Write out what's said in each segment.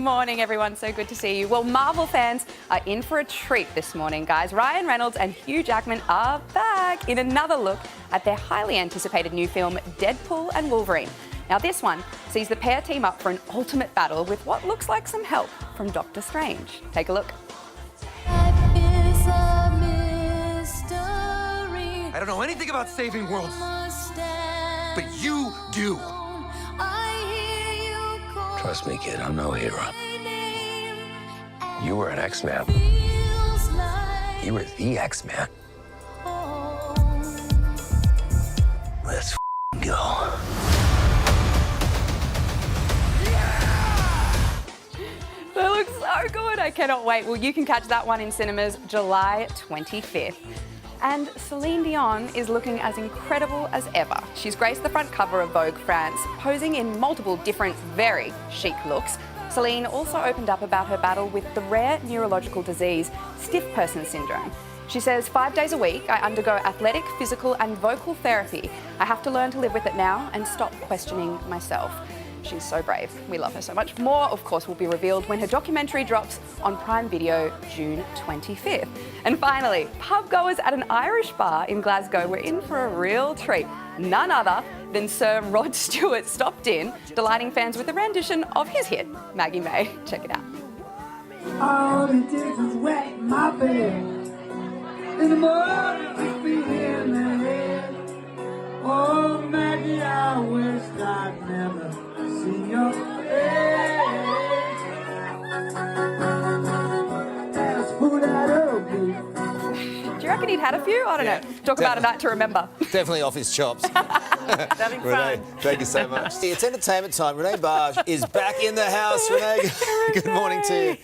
morning, everyone. So good to see you. Well, Marvel fans are in for a treat this morning, guys. Ryan Reynolds and Hugh Jackman are back in another look at their highly anticipated new film, Deadpool and Wolverine. Now, this one sees the pair team up for an ultimate battle with what looks like some help from Doctor Strange. Take a look. I don't know anything about saving worlds, but you do. Trust me, kid, I'm no hero. You were an X-Man. You were the X-Man. Let's go. That looks so good. I cannot wait. Well, you can catch that one in cinemas July 25th. And Celine Dion is looking as incredible as ever. She's graced the front cover of Vogue France, posing in multiple different, very chic looks. Celine also opened up about her battle with the rare neurological disease, stiff person syndrome. She says, 5 days a week, I undergo athletic, physical and vocal therapy. I have to learn to live with it now and stop questioning myself. She's so brave. We love her so much. More, of course, will be revealed when her documentary drops on Prime Video June 25th. And finally, pub goers at an Irish bar in Glasgow were in for a real treat. None other than Sir Rod Stewart stopped in, delighting fans with a rendition of his hit, Maggie May. Check it out. All it did was wet my bed. In the morning, keep me in the head. Oh, Maggie, I wish I'd never seen your face. There's food out of me. Do you reckon he'd had a few? I don't know. Talk about a night to remember. Definitely off his chops. Having Renee, fun. thank you so much. It's entertainment time. Renee Barge is back in the house. Renee, good morning to you.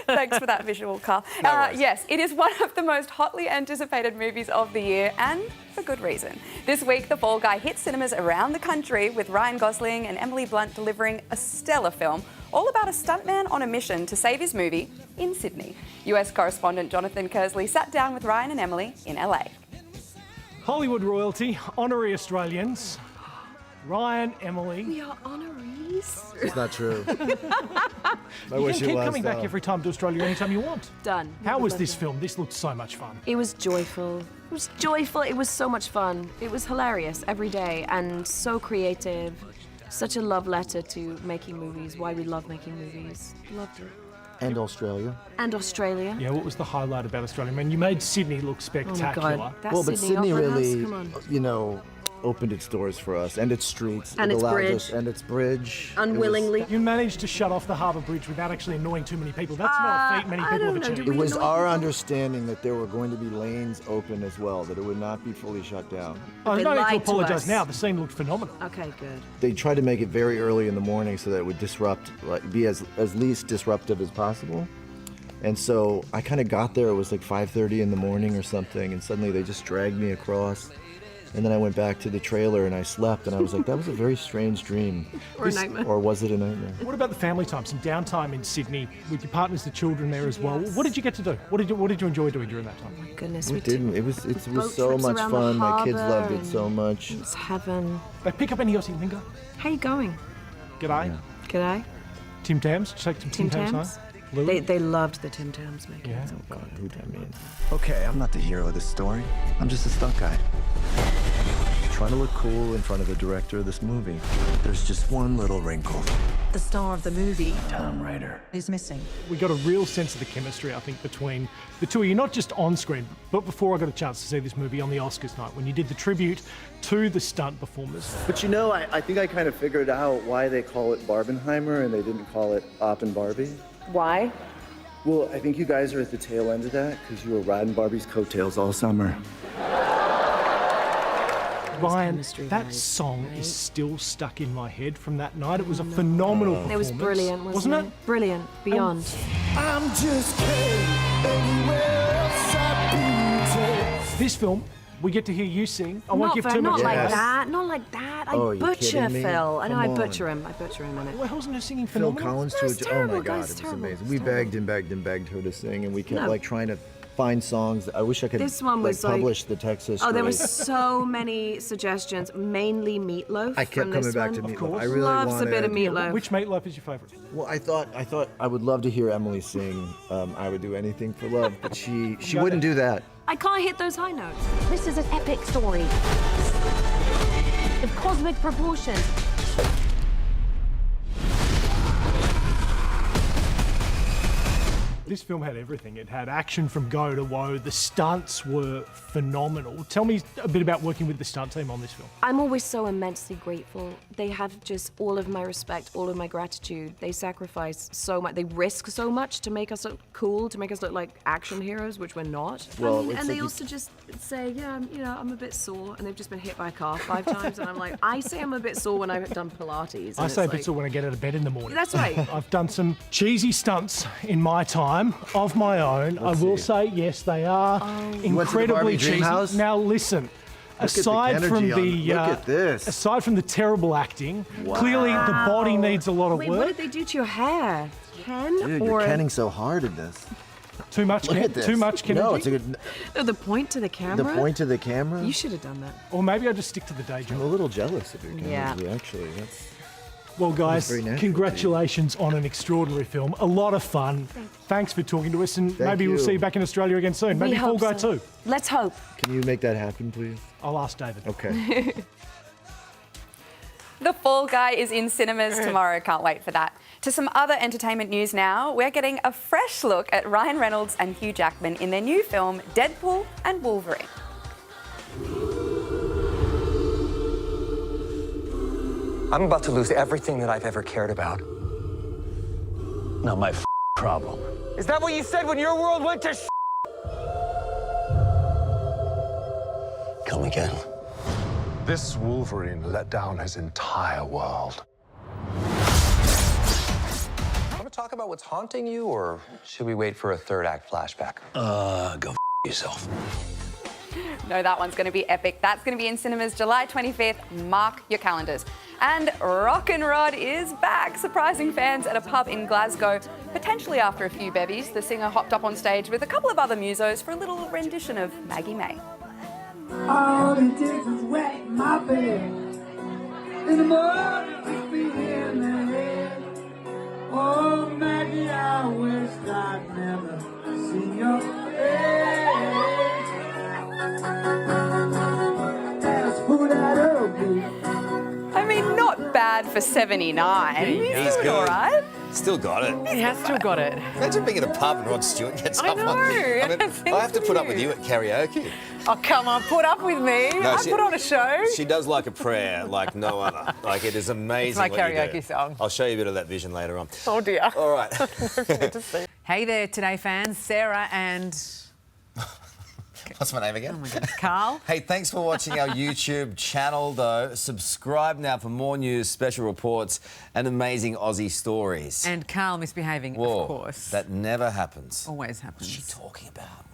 Thanks for that visual, Carl. No worries. Yes, it is one of the most hotly anticipated movies of the year, and for good reason. This week, The Fall Guy hit cinemas around the country, with Ryan Gosling and Emily Blunt delivering a stellar film, all about a stuntman on a mission to save his movie in Sydney. US correspondent Jonathan Kersley sat down with Ryan and Emily in LA. Hollywood royalty, honorary Australians, Ryan, Emily. We are honorees. It's not true. I You wish can it keep was. coming back though. every time to Australia anytime you want. Done. How We was love this it. film? This looked so much fun. It was joyful. It was joyful. It was so much fun. It was hilarious every day and so creative. Such a love letter to making movies, why we love making movies. Loved it. And Australia. And Australia. Yeah, what was the highlight about Australia? I mean, you made Sydney look Oh my spectacular. God. That Well, but Sydney Opera House, really, come on. you know, opened its doors for us and its streets. And It its allowed bridge. us- and its bridge. It was- Unwillingly. You managed to shut off the Harbour Bridge without actually annoying too many people. That's not a feat many I people have don't know. achieved. Do It we was annoy our people? understanding that there were going to be lanes open as well, that it would not be fully shut down. Oh, They no need to lied to apologise us. now. The scene looked phenomenal. Okay, good. They tried to make it very early in the morning so that it would disrupt, like, be as least disruptive as possible. And so I kind of got there, it was like 5:30 in the morning or something, and suddenly they just dragged me across. And then I went back to the trailer and I slept, and I was like, that was a very strange dream. Or a nightmare. Or was it a nightmare? What about the family time? Some downtime in Sydney with your partners, the children there as well. Yes. What did you get to do? What did you enjoy doing during that time? Goodness, We didn't. It was boat so trips much around the fun. My kids harbour loved it so and- much. It's heaven. They pick up any Aussie lingo? How you going? G'day. G'day. Tim Tams? Did you take some Tim Tim Tams Tams? home? Louis? They loved the Tim Tams making. Yeah. Oh, God. I mean, Okay, I'm not the hero of this story. I'm just a stunt guy. Trying to look cool in front of the director of this movie. There's just one little wrinkle. The star of the movie Tom Ryder. is missing. We got a real sense of the chemistry, I think, between the two of you, not just on screen, but before I got a chance to see this movie on the Oscars night, when you did the tribute to the stunt performers. But you know, I think I kind of figured out why they call it Barbenheimer and they didn't call it Op and Barbie. Why? Well, I think you guys are at the tail end of that because you were riding Barbie's coattails all summer. Ryan, chemistry, that guys, song right? is still stuck in my head from that night. It was a phenomenal performance. It was brilliant, wasn't it? Brilliant. Beyond. I'm just kidding. Anywhere else I've been. This film, we get to hear you sing. I won't Not, give very- too not much like away. Yes. that. Not like that. I Oh, are you butcher kidding me? Phil. I know I Come butcher on. him. I butcher him in it. Well, wasn't her singing Phil phenomenal? Collins That was to a, oh terrible, my God, guys, it was terrible. amazing. It's We terrible. begged and begged and begged her to sing, and we kept No. like trying to find songs. I wish I could This one was publish the text history. Oh, there were so many suggestions, mainly Meatloaf. I kept coming back to Meatloaf. I really Loves a bit of Meatloaf. Which Meatloaf is your favourite? Well, I thought I would love to hear Emily sing "I Would Do Anything for Love," but she wouldn't do that. I can't hit those high notes. This is an epic story of cosmic proportions. This film had everything. It had action from go to woe. The stunts were phenomenal. Tell me a bit about working with the stunt team on this film. I'm always so immensely grateful. They have just all of my respect, all of my gratitude. They sacrifice so much. They risk so much to make us look cool, to make us look like action heroes, which we're not. Well, and they also just say, yeah, I'm a bit sore, and they've just been hit by a car 5 times, and I'm like, I say I'm a bit sore when I've done Pilates. I say a bit sore when I get out of bed in the morning. That's right. I've done some cheesy stunts in my time of my own. I will say, yes, they are incredibly cheesy. Now listen, aside from the terrible acting, clearly the body needs a lot of Wait, work. what did they do to your hair? Ken? Dude, you're kenning so hard in this. Too much, Look at this. Too much, Ken. No, it's a good. Oh, the point to the camera? The point to the camera? You should have done that. Or maybe I just stick to the day job. I'm a little jealous of your camera, Yeah. actually. That's... Well, guys, very natural, congratulations on an extraordinary film. A lot of fun. Thanks for talking to us, and maybe we'll see you back in Australia again soon. Maybe Fall Guy too. Let's hope. Can you make that happen, please? I'll ask David. Okay. The Fall Guy is in cinemas tomorrow. Can't wait for that. To some other entertainment news now. We're getting a fresh look at Ryan Reynolds and Hugh Jackman in their new film, Deadpool and Wolverine. I'm about to lose everything that I've ever cared about. Not my problem. Is that what you said when your world went to Come again. This Wolverine let down his entire world. Want to talk about what's haunting you, or should we wait for a third act flashback? Go yourself. No, that one's going to be epic. That's going to be in cinemas July 25th. Mark your calendars. And Rockin Rod is back, surprising fans at a pub in Glasgow. Potentially after a few bevies, the singer hopped up on stage with a couple of other musos for a little rendition of Maggie May. All it did was wet my bed. In the morning, with me in the head. Oh, Maggie, I wish I'd never seen your face. That's who that ugly. I mean, not bad for 79. He's doing all right. Still got it. He has still got it. Imagine being at a pub and Rod Stewart gets up on me. I have to put up with you at karaoke. Oh, come on, put up with me. No, I put on a show. She does like a prayer like no other. Like, it is amazing. It's my what you do. karaoke song. I'll show you a bit of that vision later on. Oh, dear. All right. Hey there, Today fans. Sarah and... What's my name again? Oh my goodness, Carl. Hey, thanks for watching our YouTube channel, though. Subscribe now for more news, special reports, and amazing Aussie stories. And Carl misbehaving, Whoa, of course. That never happens. Always happens. What's she talking about?